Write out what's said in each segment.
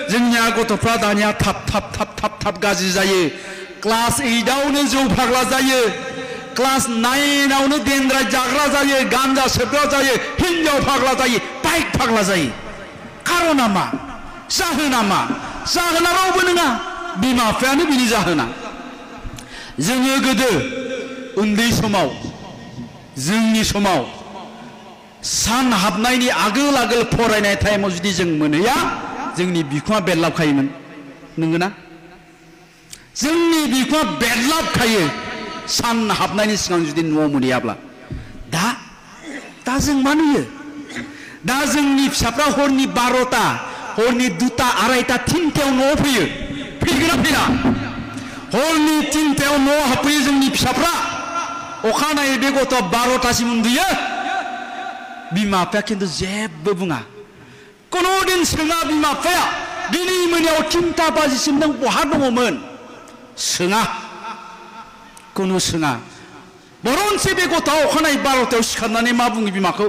जोंनिया गथ'फ्रा दानिया थाब गाज्रि जायो। क्लास 8आवनो जौ फाग्ला जायो, क्लास 9आवनो देनद्राय जाग्रा जायो, गान्जा सोबग्रा जायो, हिन्जाव फाग्ला जायो, बाइक फाग्ला जायो। खारना मा? जाहोना मा? जाहोना रावबो नङा, बिमा बिफायानो बिनि जाहोना। जोङो गोदो उन्दै समाव, जोंनि समाव सान हाबनायनि आगोल फरायनाय टाइमाव जुदि जों मोनहैया, जोंनि बिखुङा बेरलाबखायोमोन। नंगौना? जोंनि बिखुङा बेरलाबखायो सान हाबनायनि सिगां जुदि न'आव मोनहैयाब्ला। दा जों मा नुयो? दा जोंनि फिसाफ्रा हरनि 12टा, हरनि 2टा, 2:30, 3टायाव न'आव फैयो। फैगोना फैया? हरनि 3टायाव न'आव हाबफैयो जोंनि फिसाफ्रा। अखानायै बे गथ'आ 12टासिम उन्दुयो। बिमा बिफाया खिन्थु जेबो बुङा। कुनु दिन सोङा बिमा बिफाया, दिनै मोनायाव 3टा बाजिसिम नों बहा दङमोन? सोङा, कुनु सोङा। बरनसे बे गथ'आ अखानायै 12टायाव सिखारनानै मा बुङो बिमाखौ?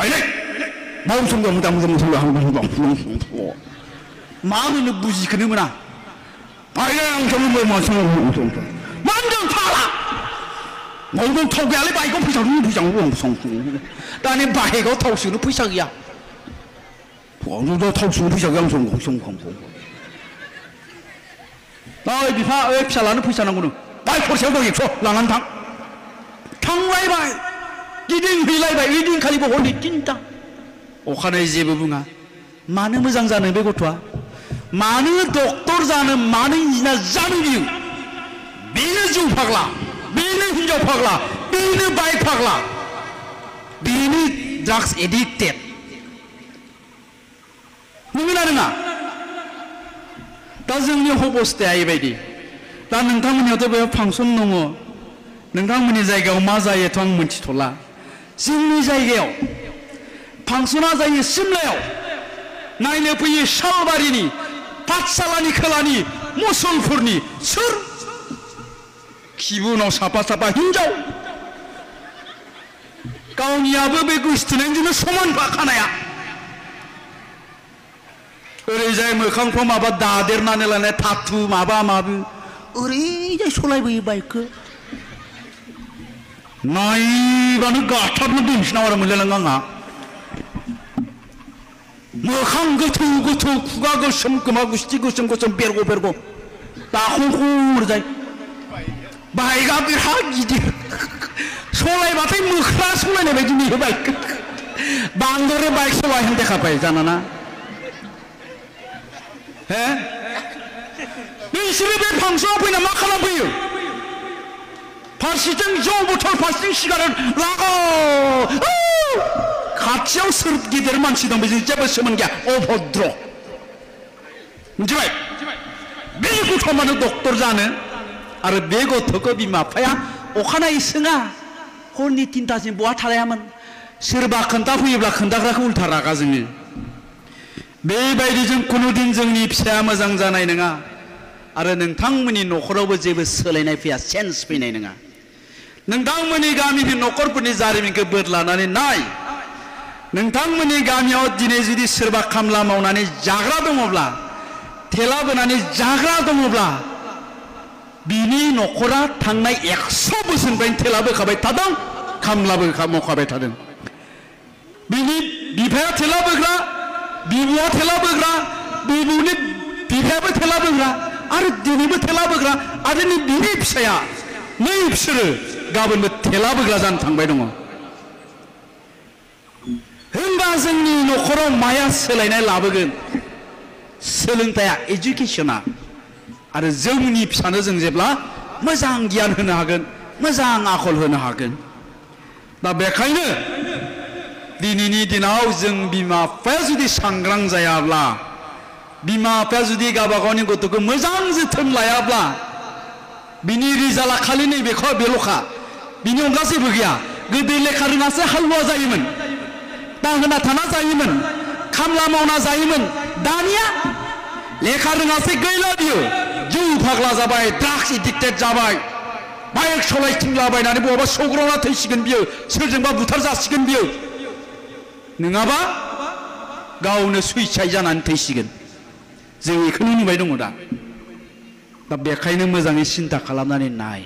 आइलै मा होनो बुजिखोनो मोना। मा होनदों फाग्ला? मावदों थाव गैयालै, बाइकआव फैसा दानि बाइकआव थाव सोनो फैसा गैया। थाव सोनो फैसा गैया। ओइ बिफा, ओइ फिसालानो फैसा नांगौ नो, बाइक खरसायाव दं 100 लानानै थांलायबाय, गिदिंहैलायबाय। ओइदिनखालिबो हरनि 3टा। अखानायै जेबो बुङा। मानो मोजां जानो बे गथ'आ? मानो डक्टर जानो, मानो इन्जिनियार जानो बियो? बेनो जौ फाग्ला, बेनो हिन्जाव फाग्ला, बेनो बाइक फाग्ला, बेनो ड्राग्स एडिक्टेड। नंगौना नङा? दा जोंनि अबस्थाया एबायदि। दा नोंथांमोननियावथ' बेयाव फांसन दङ, नोंथांमोननि जायगायाव मा जायोथ' आं मिथिथ'ला। जोंनि जायगायाव फांसना जायो सिमलायाव। नायनो फैयो सालबारिनि, पाठशालानि खोलानि, मुसलपुरनि। सोर? खिबुनाव साफा हिन्जाव। गावनियाबो बे गोसथोनायजोंनो समान खानाया। ओरैजाय मोखांफ्राव माबा दादेरनानै लानाय थाथु माबा माबि, ओरैजाय सलायबोयो बाइकखौ। नायबानो गाथाबनो दोनसै नामा मोनलायलाङो आंहा। मोखां गोथौ, खुगा गोसोम, खोमा गुस्थि गोसोम, बेरग' दाखंखुरजाय। बाइकआ बिराद गिदिर, सलायबाथाय मोख्रा सलायनाय बायदि नुयो बाइकखौ। बांद्राय बाइक सलायनो देखाबाय जानाना। नोंसोरो बे फांसनाव फैना मा खालामफैयो? फारसेथिं जौ बथल, फारसेथिं सिगारेट लागाव। खाथियाव सोर गिदिर मानसि दं बेजों जेबो सोमोन्दो गैया, अभद्र। मिथिबाय? बे गथ'आ मानो डक्टर जानो? आरो बे गथ'खौ बिमा बिफाया अखानायै सोङा, हरनि 3टासिम बहा थालायामोन? सोरबा खोन्थाफैयोब्ला खोन्थाग्राखौ उल्था रागा जोङो। बेबायदिजों कुनुदिन जोंनि फिसाया मोजां जानाय नङा। आरो नोंथांमोननि न'खरावबो जेबो सोलायनाय फैया, चेन्ज फैनाय नङा। नोंथांमोननि गामिनि न'खरफोरनि जारिमिनखौ बोदलानानै नाय। नोंथांमोननि गामियाव दिनै जुदि सोरबा खामला मावनानै जाग्रा दङब्ला, थेला बोनानै जाग्रा दङब्ला, बिनि न'खरा थांनाय 100 बोसोरनिफ्रायनो थेला बोखाबाय थादों, खामलाबो मावखाबाय थादों। बिनि बिफाया थेला बोग्रा, बिबुआ थेला बोग्रा, बिबुनि बिफायाबो थेला बोग्रा, आरो दिनैबो थेला बोग्रा, आरो बिनि फिसाया नै बिसोरो गाबोनबो थेला बोग्रा जानो थांबाय दङ। होनबा जोंनि न'खराव माया सोलायनाय लाबोगोन? सोलोंथाइया, एजुकेशना। आरो जोंनि फिसानो जों जेब्ला मोजां गियान होनो हागोन, मोजां आखल होनो हागोन। दा बेखायनो दिनैनि दिनाव जों बिमा बिफाया जुदि सांग्रां जायाब्ला, बिमा बिफाया जुदि गावबा गावनि गथ'खौ मोजां जोथोन लायाब्ला, बिनि रिजाल्टआ खालि नैबेखौ बेल'खा, बिनि अनगा जेबो गैया। गोदो लेखा रोङासो हालुवा जायोमोन, दाहोना थाना जायोमोन, खामला मावना जायोमोन। दानिया लेखा रोङासै, गैला बियो, जौ फाग्ला जाबाय, ड्राग्स एडिक्टेड जाबाय, बाइक सलायथिंलाबायनानै बहाबा सौग्रावना थैसिगोन बियो, सोरजोंबा बुथार जासिगोन बियो, नङाबा गावनो सुइसाइड जानानै थैसिगोन। जों बेखौनो नुबाय दङ दा बेखायनो मोजाङै सिन्था खालामनानै नाय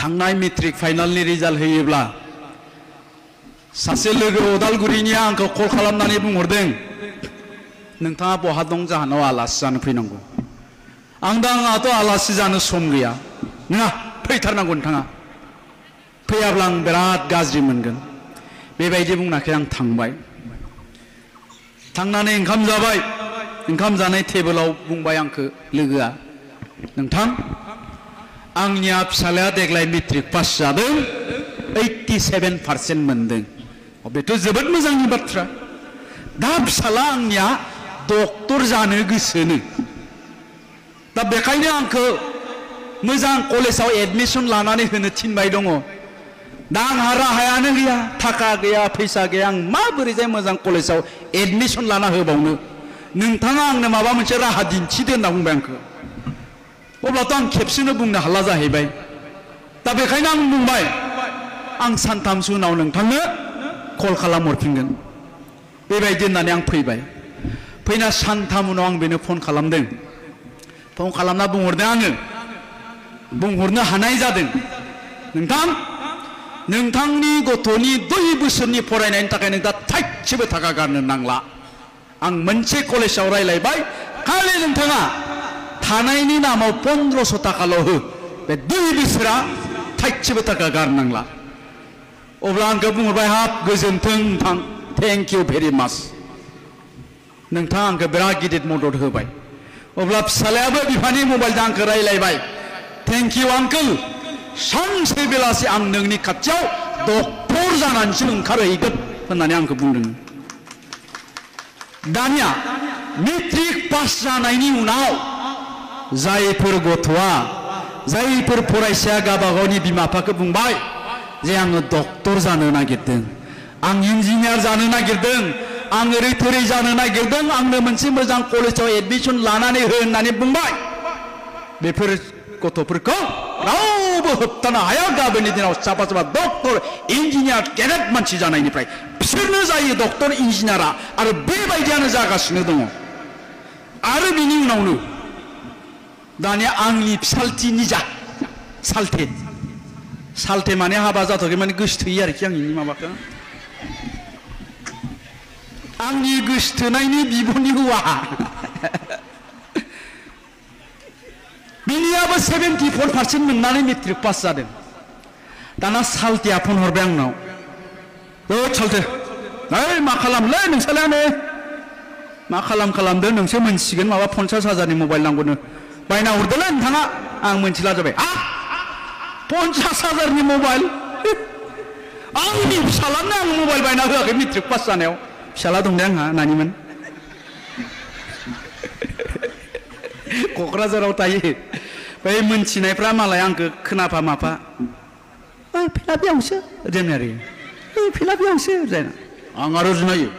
थांनाय मेट्रिक फाइनालनि रिजाल्ट होयोब्ला सासे लोगो अदालगुरिनिया आंखौ कल खालामनानै बुंहरदों नोंथाङा बहा दं जाहानाव आलासि जानो फैनांगौ आं दा आंहाथ' आलासि जानो सम गैया नङा फैथारनांगौ नोंथाङा फैयाब्ला आं बिराद गाज्रि मोनगोन बेबायदि बुंनाखै आं थांबाय थांनानै ओंखाम जाबाय ओंखाम जानाय टेबोलाव बुंबाय आंखौ लोगोआ नोंथां आंनिया फिसालाया देग्लाय मेट्रिक पास जादों 87% मोनदों बेथ' जोबोद मोजांनि बाथ्रा दा फिसाला आंनिया डक्टर जानो गोसोनो दा बेखायनो आंखौ मोजां कलेजाव एडमिसन लानानै होनो थिनबाय दङ दा आंहा राहायानो गैया थाखा गैया फैसा गैया आं माबोरैजाय मोजां कलेजाव एडमिसन लाना होबावनो नोंथाङा आंनो माबा मोनसे राहा दिन्थिदो होनना बुंबाय आंखौ अब्लाथ' आं खेबसेनो बुंनो हाला जाहैबाय दा बेखायनो आं बुंबाय आं सानथामसो उनाव नोंथांनो कल खालामहरफिनगोन बेबायदि होननानै आं फैबाय फैना सानथाम उनाव आं बेनो फन खालामदों फन खालामना बुंहरदों आङो बुंहरनो हानाय जादों नोंथां नोंथांनि गथ'नि 2 बोसोरनि फरायनायनि थाखाय नोंथाङा थाइसेबो थाखा गारनो नांला आं मोनसे कलेजाव रायलायबाय खालि नोंथाङा थानायनि नामाव 1500 थाखाल' हो बे 2 बोसोरा थाइसेबो थाखा गारनांला अब्ला आंखौ बुंहरबाय हाब गोजोन्थों नोंथां थेंक इउ भेरि माच नोंथाङा आंखौ बिराद गिदिर मदद होबाय अब्ला फिसालायाबो बिफानि मबाइलजों आंखौ रायलायबाय थेंक इउ आंकोल सानसे बेलासि आं नोंनि खाथियाव डक्टर जानानैसो ओंखारहैगोन होननानै आंखौ बुंदों दानिया मेट्रिक पास जानायनि उनाव जायफोर गथ'आ जायफोर फरायसाया गावबा गावनि बिमा बिफाखौ बुंबाय जे आङो डक्टर जानो नागिरदों आं इन्जिनियार जानो नागिरदों आं ओरै थोरै जानो नागिरदों आंनो मोनसे मोजां कलेजाव एडमिसन लानानै हो होननानै बुंबाय बेफोर गथ'फोरखौ रावबो होबथानो हाया गाबोननि दिनाव साफा साफा डक्टर इन्जिनियार गेदेर मानसि जानायनिफ्राय बिसोरनो जायो डक्टर इन्जिनियारा आरो बेबायदियानो जागासिनो दङ आरो बिनि उनावनो दानिया आंनि फिसालथि निजा सालथे माने हाबा जाथ'आखै माने गोसोथोयो आरोखि आंनि माबाखौ आंनि गोसोथोनायनि बिब'नि हौवा बिनियाबो 74% मोननानै मेट्रिक पास जादों दाना सालथेया फन हरबाय आंनाव सालथे ओइ मा खालामलै नोंसालायानो मा खालामदो नोंसो मोनसिगोन माबा 50,000नि मबाइल नांगौनो बायना हरदोलै नोंथाङा आं मोनथिला जाबाय 50,000नि मबाइल आंनि फिसालानो आं मबाइल बायना होआखै मेट्रिक पास जानायाव फिसाला दं दे आंहा नानिमोन क'क्राझाराव थायो बै मोनथिनायफ्रा मालाय आंखौ खोनाफा माफा ओइ फिला बेयावसो रोङो आरो ओइ फिला बेयावसो जायना आं आरो रोङायो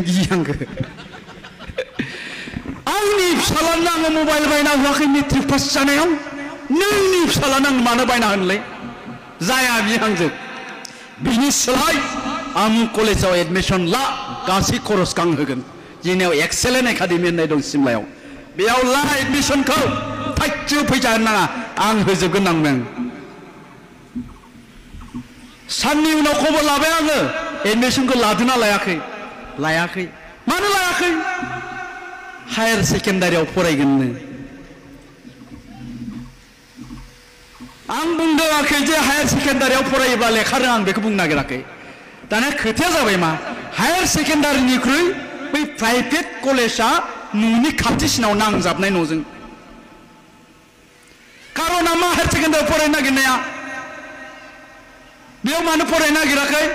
गियो आंखौ आंनि फिसालानो आङो मबाइल बायना होआखै मेट्रिक पास जानायाव नोंनि फिसालानो आं मानो बायना होनोलै जाया बियो आंजों बिनि सोलाय आमुक कलेजाव एडमिसन ला गासै खरसखौ आं होगोन जोंनियाव एक्सेलेन्ट एकाडेमि होननाय दं सिमलायाव बेयाव ला एडमिसनखौ थाइसेबो फैसा होनो नाङा आं होजोबगोन नांदों साननि उनाव खबर लाबाय आङो एडमिसनखौ लादोंना लायाखै मानो लायाखै हायार सेकेन्डारियाव फरायगोननो आं बुंदोंआखै जे हायार सेकेन्डारियाव फरायोब्ला लेखा रोङा आं बेखौ बुंनो नागिराखै दाना खोथाया जाबाय मा हायार सेकेन्डारिनिख्रुइ बै प्राइभेट कलेजा न'नि खाथिसिनाव नांजाबनाय न'जों कारना मा हायार सेकेन्डारियाव फरायनो नागिरनाया बेयाव मानो फरायनो नागिराखै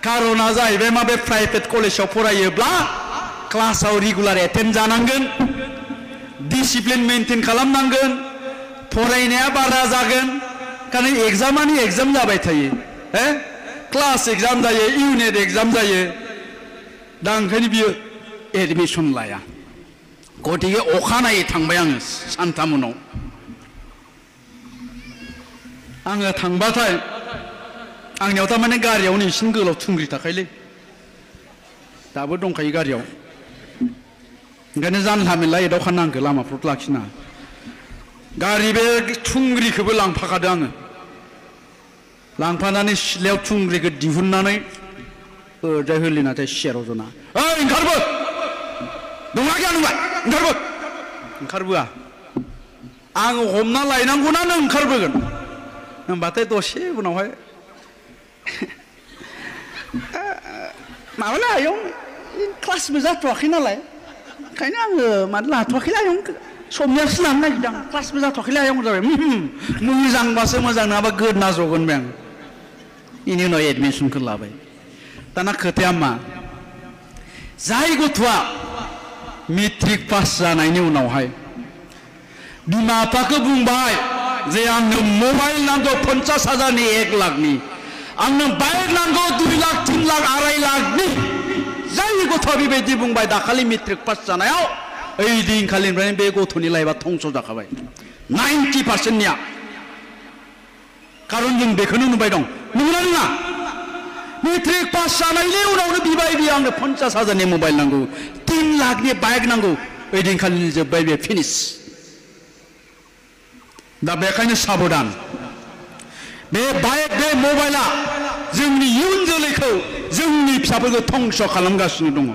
कारना जाहैबाय मा बे प्राइभेट कलेजाव फरायोब्ला क्लासाव रेगुलार एटेन्ड जानांगोन डिसिप्लिन मेनटेन खालामनांगोन फरायनाया बारा जागोन कारण एग्जामानि एग्जाम जाबाय थायो क्लास एग्जाम जायो इउनिट एग्जाम जायो दा ओंखायनो बियो एडमिसन लाया गतिके अखानायै थांबाय आङो सानथाम उनाव आङो थांबाथाय आंनियाव थारमाने गारियावनो इसिं गोलाव थुंग्रि थाखायलै दाबो दंखायो गारियाव ओंखायनो जानला मेनला एदावखा नांगौ लामाफ्राव लाखिना गारि बे थुंग्रिखौबो लांफाखादों आङो लांफानानै सिथ्लायाव थुंग्रिखौ दिहुननानै ओरैजाय होलिनाथाय सियाराव जना ओइ ओंखारबो दंना गैया नोंलाय ओंखारबो ओंखारबोआ आङो हमना लायनांगौना नों ओंखारबोगोन होनबाथाय दसे उनावहाय माबाला आयं क्लासबो जाथ'वाखै नालाय ओंखायनो आङो मानो लाथ'वाखैलै आयं समनियासो लानो नागिरदों क्लासबो जाथ'वाखैलै आयं जाबाय मोजांबासो मोजां नङाबा गोदना जगोन बे आं बेनि उनाव एडमिसनखौ लाबाय दाना खोथाया मा जाय गथ'आ मेट्रिक पास जानायनि उनावहाय बिमा बिफाखौ बुंबाय जे आंनो मबाइल नांगौ 50,000नि 1 लाखनि आंनो बाइक नांगौ 2 लाख 3 लाख 2.5 लाखनि जाय गथ'आ बेबायदि बुंबाय दाखालि मेट्रिक पास जानायाव ओइ दिनखालिनिफ्रायनो बे गथ'नि लाइफआ धंस जाखाबाय 90%निया खारन जों बेखौनो नुबाय दं नंगौना नङा मेट्रिक पास जानायनि उनावनो बिबाय बियो आंनो 50,000नि मबाइल नांगौ 3 लाखनि बाइक नांगौ ओइ दिनखालिनि जोब्बाय बे फिनिश दा बेखायनो साबधान बे बाइक बे मबाइला जोंनि इयुन जोलैखौ जोंनि फिसाफोरखौ धंस खालामगासिनो दङ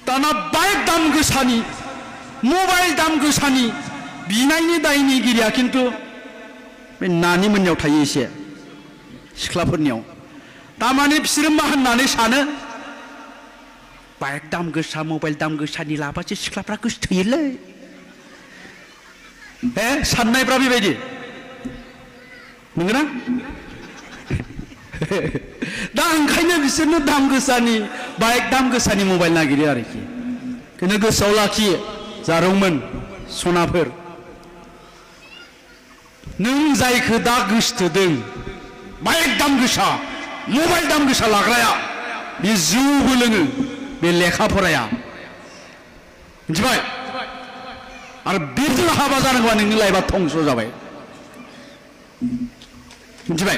दाना बाइक दाम गोसानि मबाइल दाम गोसानि बिनायनि दायनिगिरिया खिन्थु बे नानि मोननियाव थायो एसे सिख्लाफोरनियाव तारमाने बिसोरो मा होननानै सानो बाइक दाम गोसा मबाइल दाम गोसानि लाबासो सिख्लाफ्रा गोसो थोयोलै साननायफ्रा बेबायदि नंगौना दा ओंखायनो बिसोरनो दाम गोसानि बाइक दाम गोसानि मबाइल नागिरो आरोखि बेखौनो गोसोआव लाखियो जारौमोन सनाफोर नों जायखौ दा गोसोथोदों बाइक दाम गोसा मबाइल दाम गोसा लाग्राया बे जौबो लोङो बे लेखा फराया मिथिबाय आरो बेजों हाबा जानांगौबा नोंनि लाइफआ धंस जाबाय मिथिबाय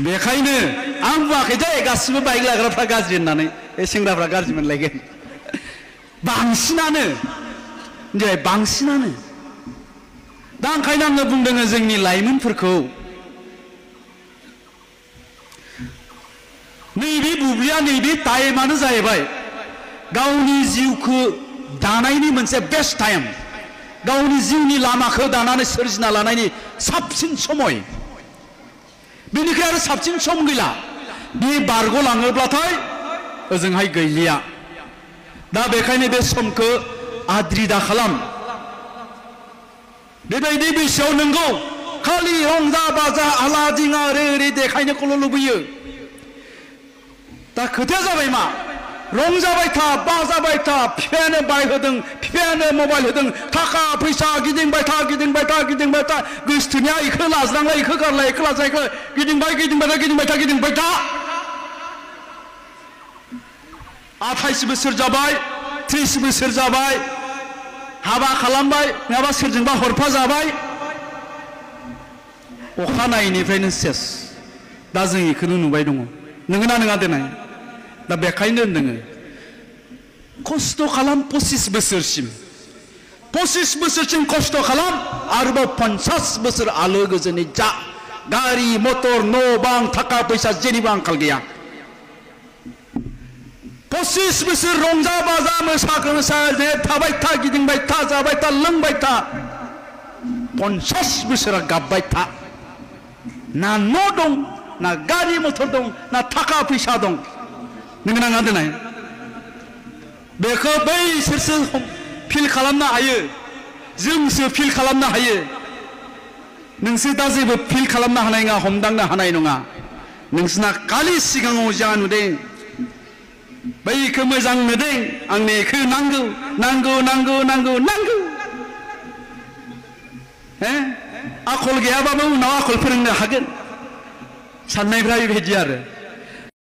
बेखायनो आं बुङाखै दे गासिबो बाइक लाग्राफ्रा गाज्रि होननानै बे सेंग्राफ्रा गाज्रि मोनलायगोन बांसिनानो मिथिबाय बांसिनानो दा ओंखायनो आङो बुंदों जोंनि लाइमोनफोरखौ नैबे बुब्लिया नैबे टाइमानो जाहैबाय गावनि जिउखौ दानायनि मोनसे बेस्ट टाइम गावनि जिउनि लामाखौ दानानै सोरजिना लानायनि साबसिन समय बेनिखाय आरो साबसिन सम गैला बे बारग'लाङोब्लाथाय ओजोंहाय गैलिया दा बेखायनो बे समखौ आद्रि दा खालाम बेबायदि बैसोआव नोंगौ खालि रंजा बाजा आला दिङा ओरै ओरै देखायनोखौल' लुबैयो दा खोथाया जाबाय मा रंजाबाय था बाजाबाय था बिफायानो बाइक होदों बिफायानो मबाइल होदों थाखा फैसा गिदिंबाय था गिदिंबाय था गिदिंबाय था गोसोथोनाया इखौ लाज्लांलाय इखौ गारलाय इखौ लाज्लाय इखौ गिदिंबाय गिदिंबाय था गिदिंबाय था गिदिंबाय था 28 बोसोर जाबाय 30 बोसोर जाबाय हाबा खालामबाय नङाबा सोरजोंबा हरफा जाबाय अखानायैनिफ्रायनो सेस दा जों इखौनो नुबाय दङ नोंगोना नङा देनाय दा बेखायनो होनदों खस्थ' खालाम 25 बोसोरसिम 25 बोसोरसिम खस्थ' खालाम आरोबाव 50 बोसोर आलो गोजोनै जा गारि मटर न' बां थाखा फैसा जेनिबो आंखाल गैया 25 बोसोर रंजा बाजा मोसा थाबाय था गिदिंबाय था जाबाय था लोंबाय था 50 बोसोरा गाबबाय था ना न' दं ना गारि मटर दं ना थाखा फैसा दं नोंगोना नङा देनाय बेखौ बैसोरसो फिल खालामनो हायो जोंसो फिल खालामनो हायो नोंसोर दा जेबो फिल खालामनो हानाय नङा हमदांनो हानाय नङा नोंसोरना खालि सिगाङाव जा नुदों बैखौ मोजां नुदों आंनो बेखौ नांगौ नांगौ नांगौ नांगौ नांगौ आखल गैयाबाबो उनाव आखल फोरोंनो हागोन साननायफ्रा बेबायदि आरो